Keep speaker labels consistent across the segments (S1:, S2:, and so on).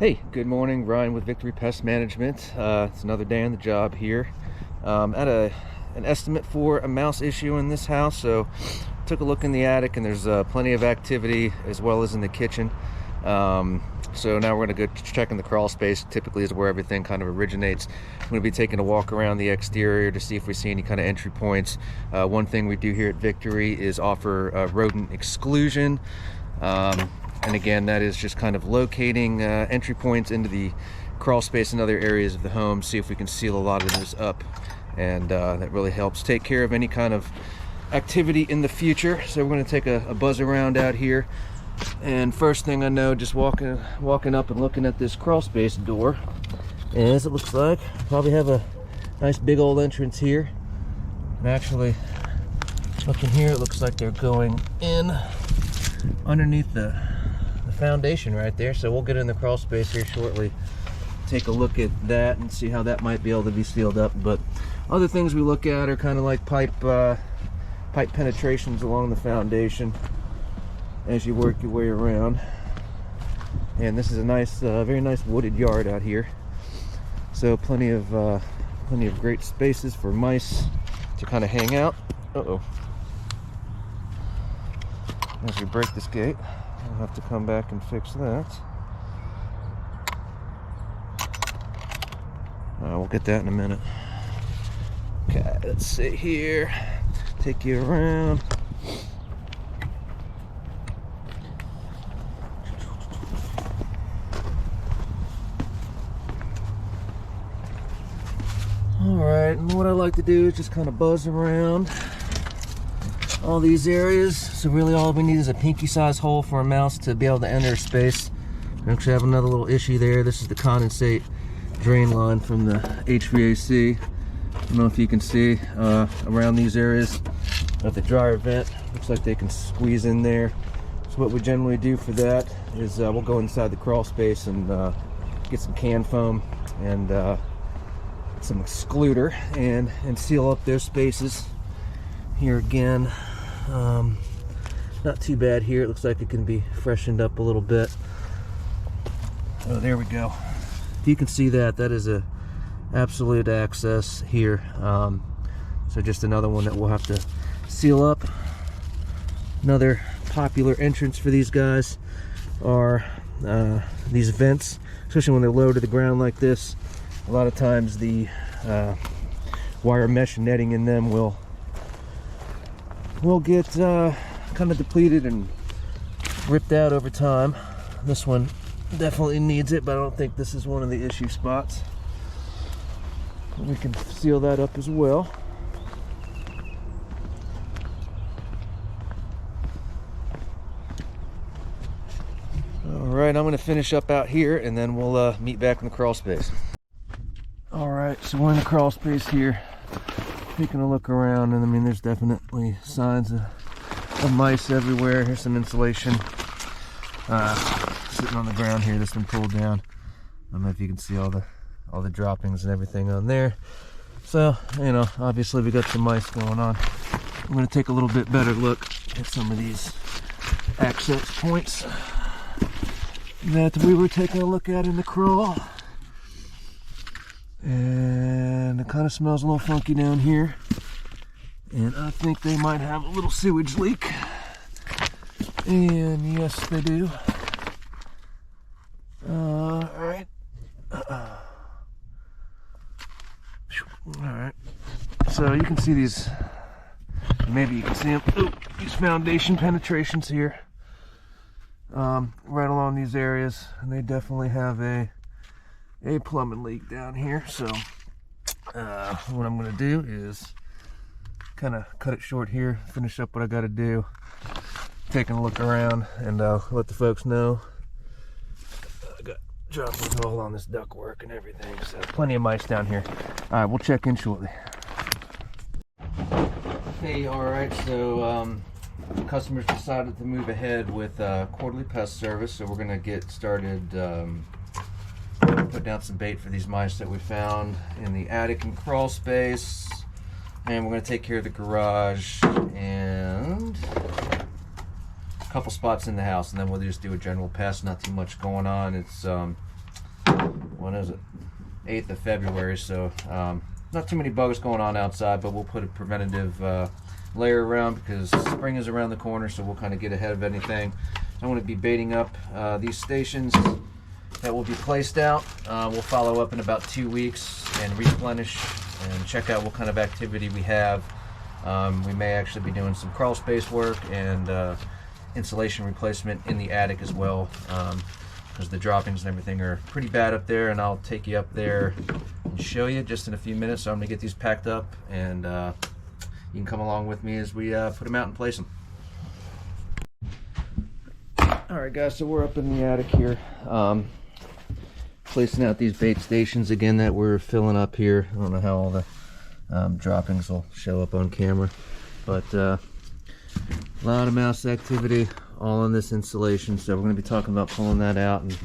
S1: Hey, good morning. Ryan with Victory Pest Management. It's another day on the job here. At an estimate for a mouse issue in this house, so took a look in the attic, and there's plenty of activity as well as in the kitchen. So now we're going to go check in the crawl space. Typically is where everything kind of originates. I'm going to be taking a walk around the exterior to see if we see any kind of entry points. One thing we do here at Victory is offer rodent exclusion. And again, that is just kind of locating entry points into the crawl space and other areas of the home, see if we can seal a lot of this up, and that really helps take care of any kind of activity in the future. So we're going to take a buzz around out here, and first thing I know, just walking up and looking at this crawl space door, as it looks like probably have a nice big old entrance here. And actually, looking here, it looks like they're going in underneath the foundation right there. So we'll get in the crawl space here shortly, take a look at that and see how that might be able to be sealed up. But other things we look at are kind of like pipe penetrations along the foundation as you work your way around. And this is a nice very nice wooded yard out here, so plenty of great spaces for mice to kind of hang out. As we break this gate, I'll have to come back and fix that. We'll get that in a minute. Okay, let's sit here, take you around. Alright, and what I like to do is just kind of buzz around all these areas. So really all we need is a pinky size hole for a mouse to be able to enter a space. I actually have another little issue there. This is the condensate drain line from the HVAC. I don't know if you can see around these areas of the dryer vent. Looks like they can squeeze in there. So what we generally do for that is we'll go inside the crawl space and get some can foam and some excluder and seal up those spaces. Here again, not too bad here. It looks like it can be freshened up a little bit. Oh, there we go. If you can see that, that is a absolute access here. So just another one that we'll have to seal up. Another popular entrance for these guys are these vents, especially when they're low to the ground like this. A lot of times the wire mesh netting in them will get kind of depleted and ripped out over time. This one definitely needs it, but I don't think this is one of the issue spots. We can seal that up as well. Alright, I'm going to finish up out here and then we'll meet back in the crawl space. Alright, so we're in the crawl space here, taking a look around, and I mean there's definitely signs of mice everywhere. Here's some insulation sitting on the ground here that's been pulled down. I don't know if you can see all the droppings and everything on there. So, you know, obviously we got some mice going on. I'm going to take a little bit better look at some of these access points that we were taking a look at in the crawl. And it kind of smells a little funky down here, and I think they might have a little sewage leak. And yes, they do. Alright. Alright. So you can see these, maybe you can see them. Ooh, these foundation penetrations here, right along these areas, and they definitely have a plumbing leak down here. So what I'm going to do is kind of cut it short here, finish up what I got to do, taking a look around, and let the folks know I got droppings all on this ductwork and everything. So plenty of mice down here. All right, we'll check in shortly. Hey, all right, so customers decided to move ahead with quarterly pest service, so we're going to get started put down some bait for these mice that we found in the attic and crawl space, and we're going to take care of the garage and a couple spots in the house, and then we'll just do a general pest. Not too much going on. It's when is it? 8th of February, so not too many bugs going on outside, but we'll put a preventative layer around because spring is around the corner, so we'll kind of get ahead of anything. I'm going to be baiting up these stations that will be placed out. We'll follow up in about 2 weeks and replenish and check out what kind of activity we have. We may actually be doing some crawl space work and insulation replacement in the attic as well, because the droppings and everything are pretty bad up there, and I'll take you up there and show you just in a few minutes. So I'm going to get these packed up, and you can come along with me as we put them out and place them. Alright guys, so we're up in the attic here, placing out these bait stations again that we're filling up here. I don't know how all the droppings will show up on camera, but a lot of mouse activity all on this insulation, so we're going to be talking about pulling that out and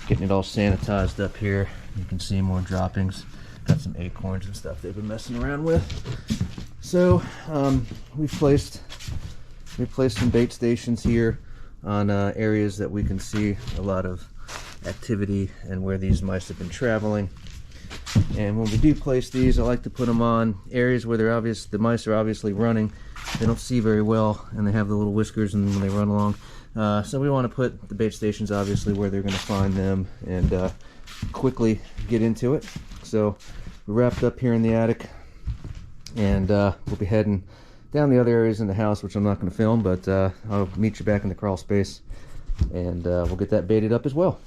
S1: getting it all sanitized up here. You can see more droppings. Got some acorns and stuff they've been messing around with. So we've placed some bait stations here on areas that we can see a lot of activity and where these mice have been traveling. And when we do place these, I like to put them on areas where the mice are obviously running. They don't see very well, and they have the little whiskers and when they run along. So we want to put the bait stations obviously where they're going to find them and quickly get into it. So we're wrapped up here in the attic, and we'll be heading down the other areas in the house, which I'm not going to film, but I'll meet you back in the crawl space, and we'll get that baited up as well.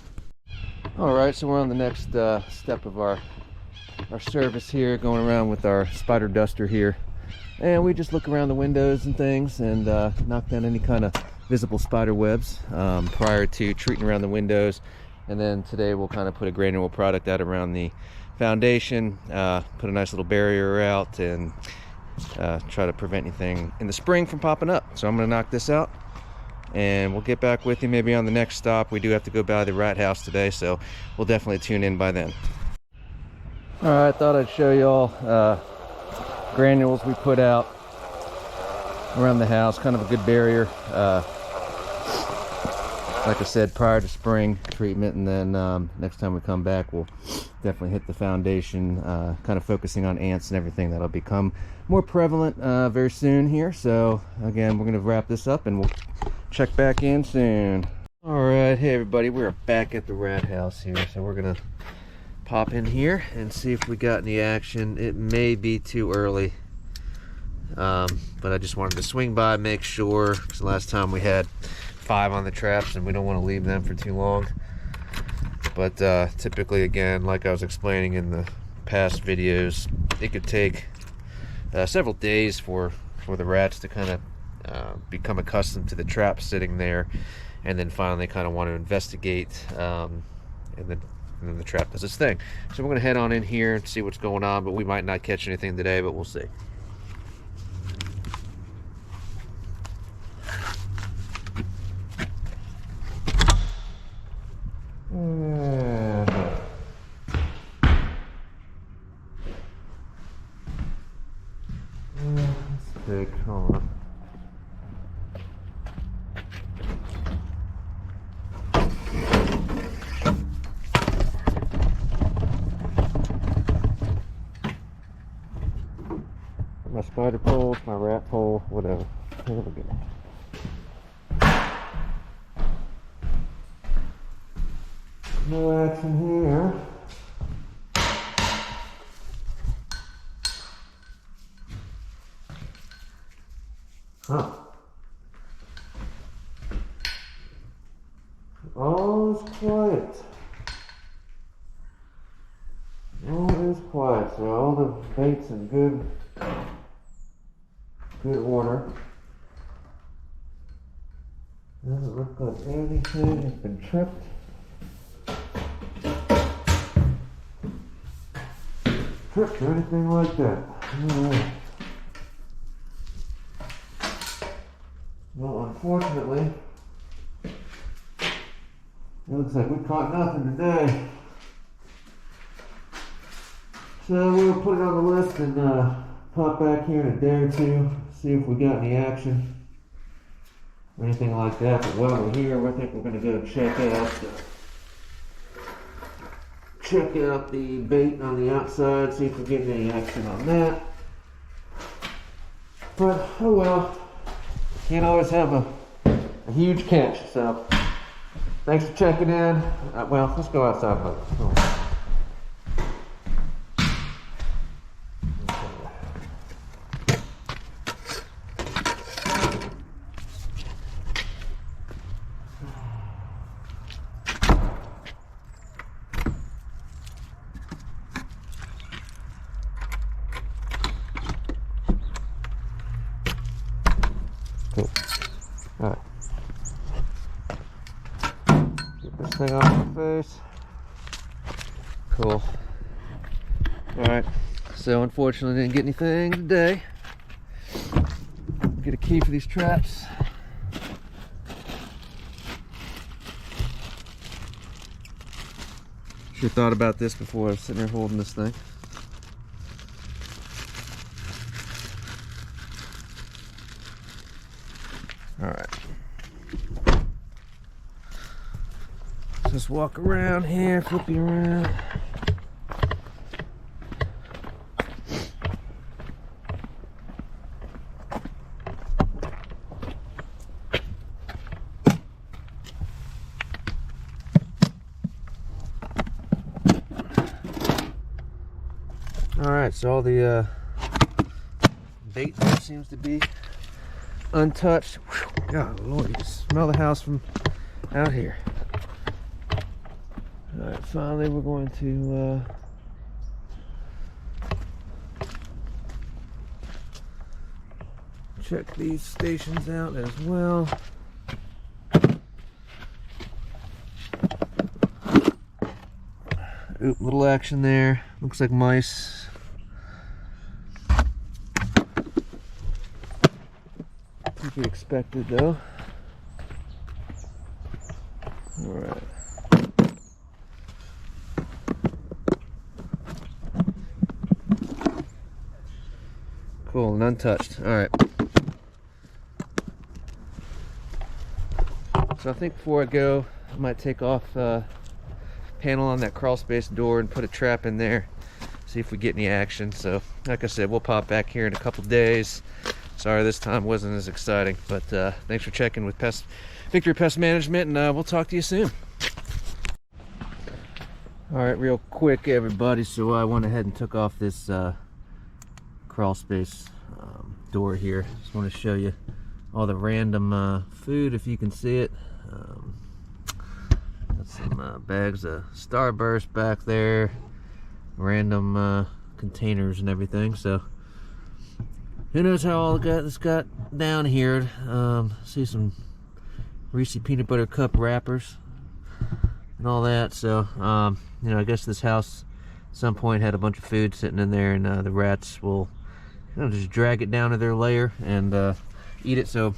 S1: Alright, so we're on the next step of our service here, going around with our spider duster here, and we just look around the windows and things and knock down any kind of visible spider webs prior to treating around the windows. And then today we'll kind of put a granule product out around the foundation, put a nice little barrier out, and try to prevent anything in the spring from popping up. So I'm going to knock this out, and we'll get back with you maybe on the next stop. We do have to go by the rat house today, so we'll definitely tune in by then. Alright, I thought I'd show you all granules we put out around the house, kind of a good barrier. Like I said, prior to spring treatment, and then next time we come back, we'll definitely hit the foundation, kind of focusing on ants and everything that'll become more prevalent very soon here. So again, we're going to wrap this up and we'll check back in soon. Alright, hey everybody, we're back at the rat house here, so we're going to pop in here and see if we got any action. It may be too early, but I just wanted to swing by, make sure, because last time we had 5 on the traps and we don't want to leave them for too long. But typically, again, like I was explaining in the past videos, it could take several days for the rats to kind of become accustomed to the trap sitting there, and then finally kind of want to investigate, and then the trap does its thing. So we're going to head on in here and see what's going on, but we might not catch anything today, but we'll see. Hold on. My spider poles, my rat pole, whatever. Here we go. No action here. Huh. All is quiet. All is quiet. So all the bait's in good order. Doesn't look like anything has been tripped. Tripped or anything like that. Alright. Well, unfortunately, it looks like we caught nothing today. So we'll put it on the list and pop back here in a day or two, see if we got any action or anything like that. But while we're here, I think we're going to go check check out the bait on the outside, see if we're getting any action on that. But, oh well, can't always have a huge catch. So, thanks for checking in. Well, let's go outside, buddy. Cool. All right. Get this thing off the face. Cool. All right. So unfortunately, didn't get anything today. Get a key for these traps. Should have thought about this before I was sitting there holding this thing. All right. Just walk around here, flip you around. All right, so all the bait there seems to be untouched. Whew, God Lord, you can smell the house from out here. All right, finally we're going to check these stations out as well. Oop, little action there. Looks like mice. To be expected though. All right. Cool and untouched. All right. So I think before I go, I might take off panel on that crawl space door and put a trap in there, see if we get any action. So like I said, we'll pop back here in a couple days. Sorry this time wasn't as exciting, but thanks for checking with Victory Pest Management, and we'll talk to you soon. All right, real quick everybody, so I went ahead and took off this crawl space door here. Just want to show you all the random food, if you can see it. Got some bags of Starburst back there, random containers and everything. So who knows how all this got down here. See some Reese peanut butter cup wrappers and all that. So you know, I guess this house at some point had a bunch of food sitting in there, and the rats will, you know, just drag it down to their lair and eat it. So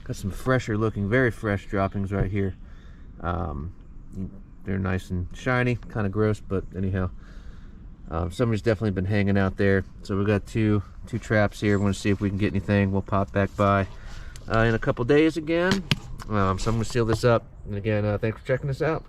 S1: got some fresher looking, very fresh droppings right here. They're nice and shiny, kind of gross, but anyhow, somebody's definitely been hanging out there. So we've got two traps here. We want to see if we can get anything. We'll pop back by in a couple days again. So I'm going to seal this up. And again, thanks for checking this out.